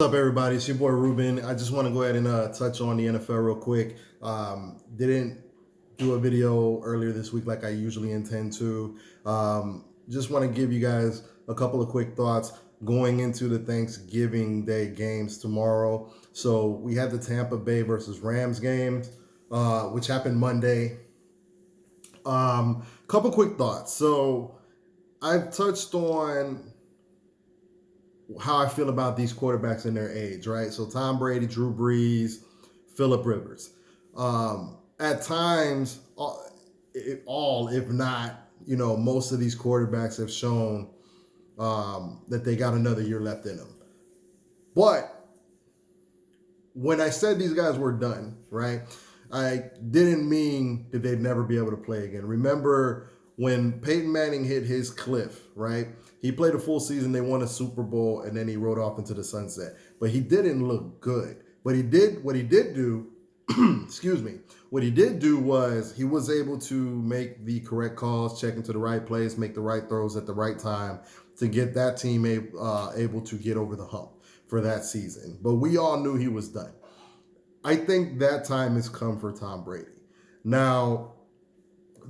What's up, everybody? It's your boy Ruben. I just want to go ahead and touch on the NFL real quick. Didn't do a video earlier this week like I usually intend to. Just want to give you guys a couple of quick thoughts going into the Thanksgiving Day games tomorrow. So we have the Tampa Bay versus Rams games, which happened Monday. Couple quick thoughts. So I've touched on how I feel about these quarterbacks in their age, right? So Tom Brady, Drew Brees, Philip Rivers. At times, if not, most of these quarterbacks have shown that they got another year left in them. But when I said these guys were done, right, I didn't mean that they'd never be able to play again. Remember when Peyton Manning hit his cliff, right? He played a full season, they won a Super Bowl, and then he rode off into the sunset. But he didn't look good. What he did do, excuse me, what he did do was he was able to make the correct calls, check into the right place, make the right throws at the right time to get that team able to get over the hump for that season. But we all knew he was done. I think that time has come for Tom Brady. Now,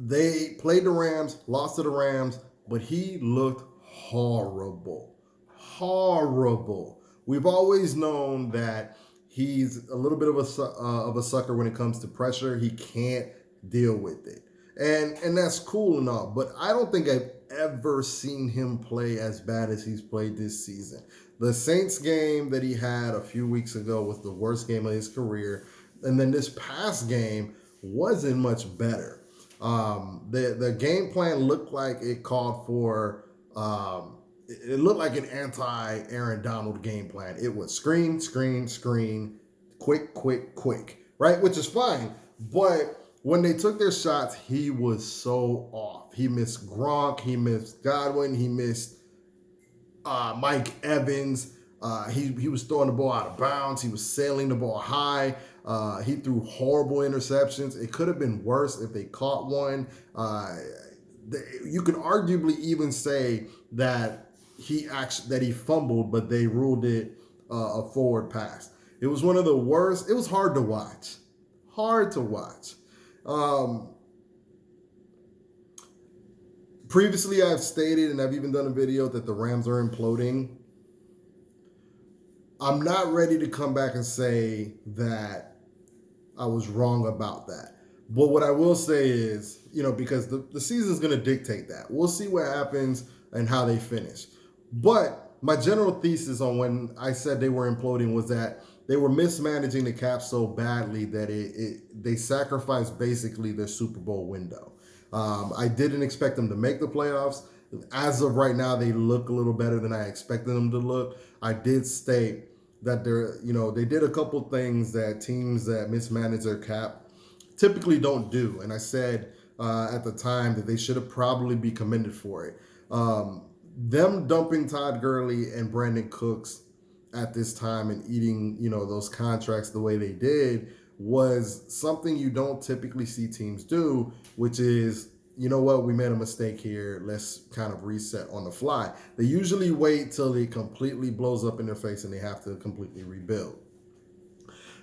they played the Rams, lost to the Rams, but he looked horrible. Horrible. We've always known that he's a little bit of a sucker when it comes to pressure. He can't deal with it. And that's cool and all, but I don't think I've ever seen him play as bad as he's played this season. The Saints game that he had a few weeks ago was the worst game of his career. And then this past game wasn't much better. The game plan looked like it called for it looked like an anti Aaron Donald game plan. It was screen, screen, screen, quick, quick, quick, right? Which is fine. But when they took their shots, he was so off. He missed Gronk, he missed Godwin, he missed Mike Evans. He was throwing the ball out of bounds. He was sailing the ball high. He threw horrible interceptions. It could have been worse if they caught one. You could arguably even say that he fumbled, but they ruled it a forward pass. It was one of the worst. It was hard to watch. Hard to watch. Previously, I've stated, and I've even done a video, that the Rams are imploding. I'm not ready to come back and say that I was wrong about that. But what I will say is, because the season's going to dictate that. We'll see what happens and how they finish. But my general thesis on when I said they were imploding was that they were mismanaging the cap so badly that they sacrificed basically their Super Bowl window. I didn't expect them to make the playoffs. As of right now, they look a little better than I expected them to look. I did state that they did a couple things that teams that mismanage their cap typically don't do. And I said at the time that they should have probably be commended for it. Them dumping Todd Gurley and Brandon Cooks at this time and eating, those contracts the way they did was something you don't typically see teams do, which is, you know what, we made a mistake here. Let's kind of reset on the fly. They usually wait till it completely blows up in their face and they have to completely rebuild.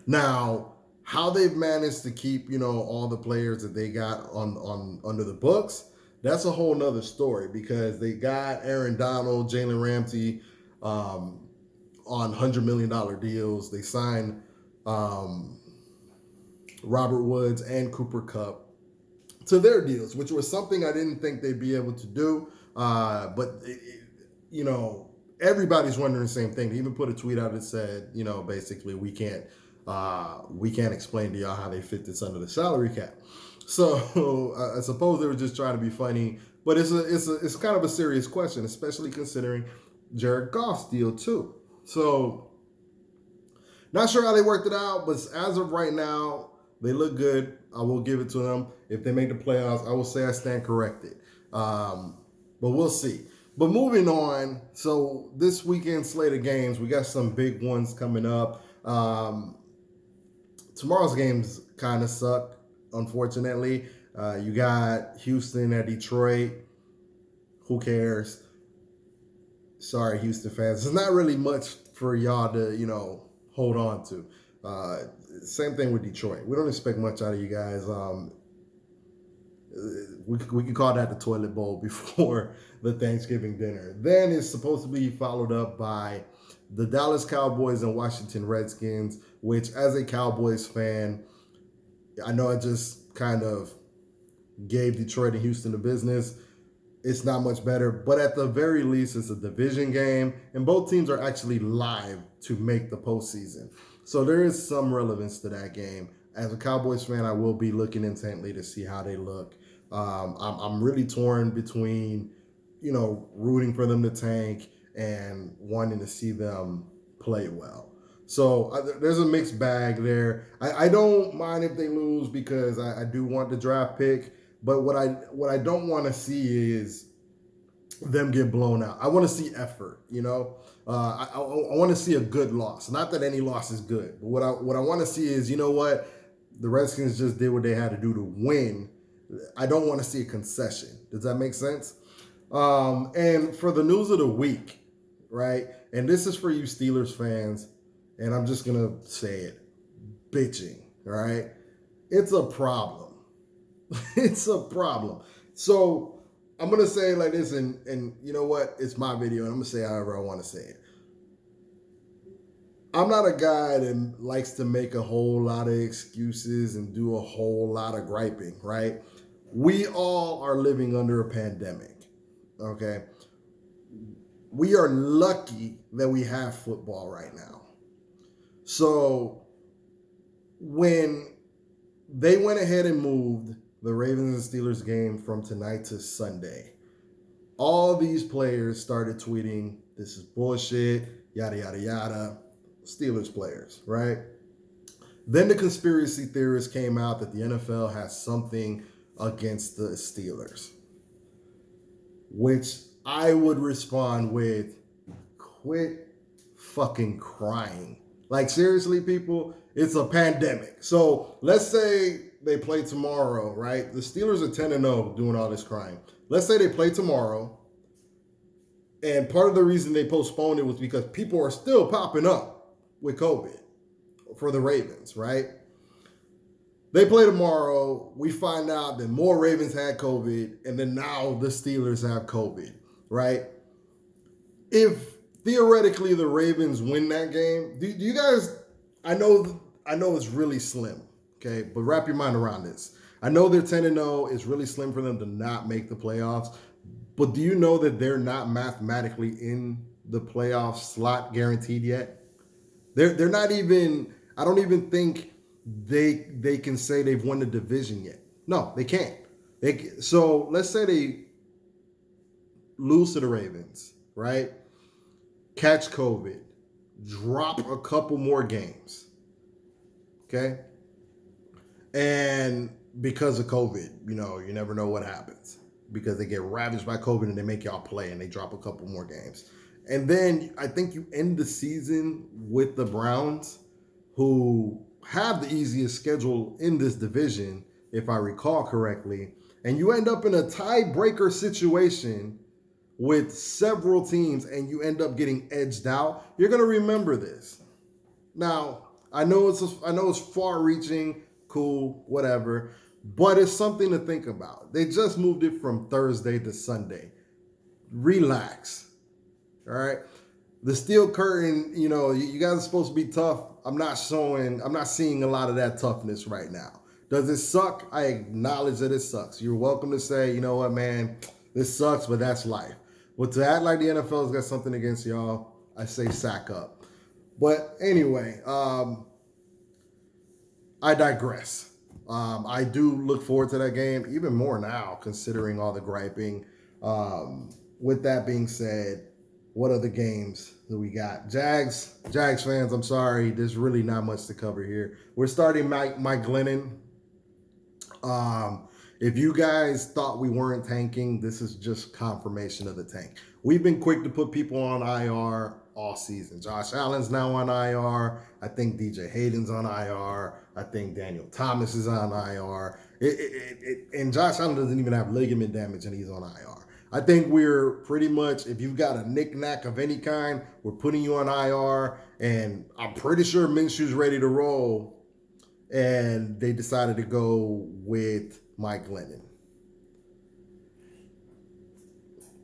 Now, how they've managed to keep, all the players that they got on under the books, that's a whole nother story, because they got Aaron Donald, Jalen Ramsey on $100 million deals. They signed Robert Woods and Cooper Kupp to their deals, which was something I didn't think they'd be able to do. But everybody's wondering the same thing. They even put a tweet out that said, basically we can't explain to y'all how they fit this under the salary cap. So I suppose they were just trying to be funny, but it's kind of a serious question, especially considering Jared Goff's deal too. So not sure how they worked it out, but as of right now, they look good. I will give it to them. If they make the playoffs, I will say I stand corrected. But we'll see. But moving on, so this weekend slate of games, we got some big ones coming up. Tomorrow's games kind of suck, unfortunately. You got Houston at Detroit. Who cares? Sorry, Houston fans. There's not really much for y'all to, hold on to. Same thing with Detroit. We don't expect much out of you guys. We can call that the toilet bowl before the Thanksgiving dinner. Then it's supposed to be followed up by the Dallas Cowboys and Washington Redskins, which, as a Cowboys fan, I know I just kind of gave Detroit and Houston the business. It's not much better, but at the very least, it's a division game, and both teams are actually live to make the postseason. So there is some relevance to that game. As a Cowboys fan, I will be looking intently to see how they look. I'm really torn between, rooting for them to tank and wanting to see them play well. So there's a mixed bag there. I don't mind if they lose because I do want the draft pick. But what I don't want to see is them get blown out. I want to see effort. I want to see a good loss. Not that any loss is good, but what I want to see is, what, the Redskins just did what they had to do to win. I don't want to see a concession. Does that make sense? And for the news of the week, right? And this is for you Steelers fans, and I'm just gonna say it, bitching. All right, it's a problem. It's a problem. So I'm gonna say it like this, and you know what? It's my video, and I'm gonna say however I want to say it. I'm not a guy that likes to make a whole lot of excuses and do a whole lot of griping, right? We all are living under a pandemic, okay? We are lucky that we have football right now. So when they went ahead and moved the Ravens and Steelers game from tonight to Sunday, all these players started tweeting, "This is bullshit, yada, yada, yada." Steelers players, right? Then the conspiracy theorists came out that the NFL has something against the Steelers, which I would respond with, quit fucking crying. Like, seriously, people, it's a pandemic. So let's say they play tomorrow, right? The Steelers are 10-0 doing all this crying. Let's say they play tomorrow, and part of the reason they postponed it was because people are still popping up with COVID for the Ravens, right? They play tomorrow. We find out that more Ravens had COVID, and then now the Steelers have COVID, right? If theoretically the Ravens win that game, do you guys? I know it's really slim, okay, but wrap your mind around this. I know they're 10-0. It's really slim for them to not make the playoffs, but do you know that they're not mathematically in the playoff slot guaranteed yet? They're not even. I don't even think they can say they've won the division yet. No, they can't. So let's say they lose to the Ravens, right? Catch COVID, drop a couple more games, okay? And because of COVID, you never know what happens because they get ravaged by COVID and they make y'all play and they drop a couple more games. And then I think you end the season with the Browns, who have the easiest schedule in this division, if I recall correctly. And you end up in a tiebreaker situation with several teams and you end up getting edged out. You're going to remember this. Now, I know it's far-reaching, cool, whatever, but it's something to think about. They just moved it from Thursday to Sunday. Relax. All right. The steel curtain, you guys are supposed to be tough. I'm not seeing a lot of that toughness right now. Does it suck? I acknowledge that it sucks. You're welcome to say, you know what, man, this sucks, but that's life. But to act like the NFL's got something against y'all, I say sack up. But anyway, I digress. I do look forward to that game, even more now, considering all the griping. With that being said, what other games do we got? Jags fans, I'm sorry. There's really not much to cover here. We're starting Mike Glennon. If you guys thought we weren't tanking, this is just confirmation of the tank. We've been quick to put people on IR all season. Josh Allen's now on IR. I think DJ Hayden's on IR. I think Daniel Thomas is on IR. And Josh Allen doesn't even have ligament damage, and he's on IR. I think we're pretty much, if you've got a knick-knack of any kind, we're putting you on IR, and I'm pretty sure Minshew's ready to roll, and they decided to go with Mike Glennon.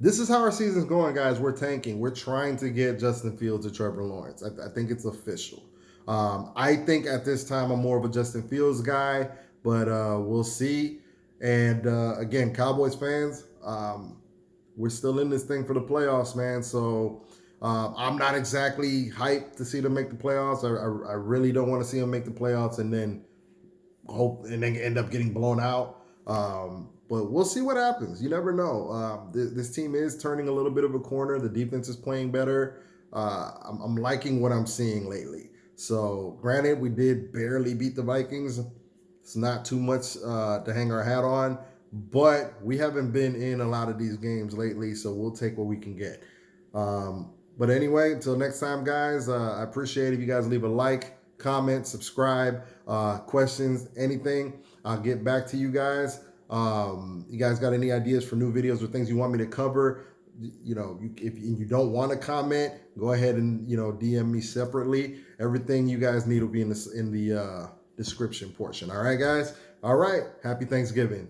This is how our season's going, guys. We're tanking. We're trying to get Justin Fields or Trevor Lawrence. I think it's official. I think at this time I'm more of a Justin Fields guy, but we'll see. And again, Cowboys fans, we're still in this thing for the playoffs, man. So I'm not exactly hyped to see them make the playoffs. I really don't want to see them make the playoffs and then end up getting blown out. But we'll see what happens. You never know. This team is turning a little bit of a corner. The defense is playing better. I'm liking what I'm seeing lately. So, granted, we did barely beat the Vikings. It's not too much to hang our hat on, but we haven't been in a lot of these games lately, so we'll take what we can get. But anyway, until next time, guys, I appreciate it if you guys leave a like, comment, subscribe, questions, anything. I'll get back to you guys. You guys got any ideas for new videos or things you want me to cover? If you don't want to comment, go ahead and DM me separately. Everything you guys need will be in the description portion. All right, guys. All right. Happy Thanksgiving.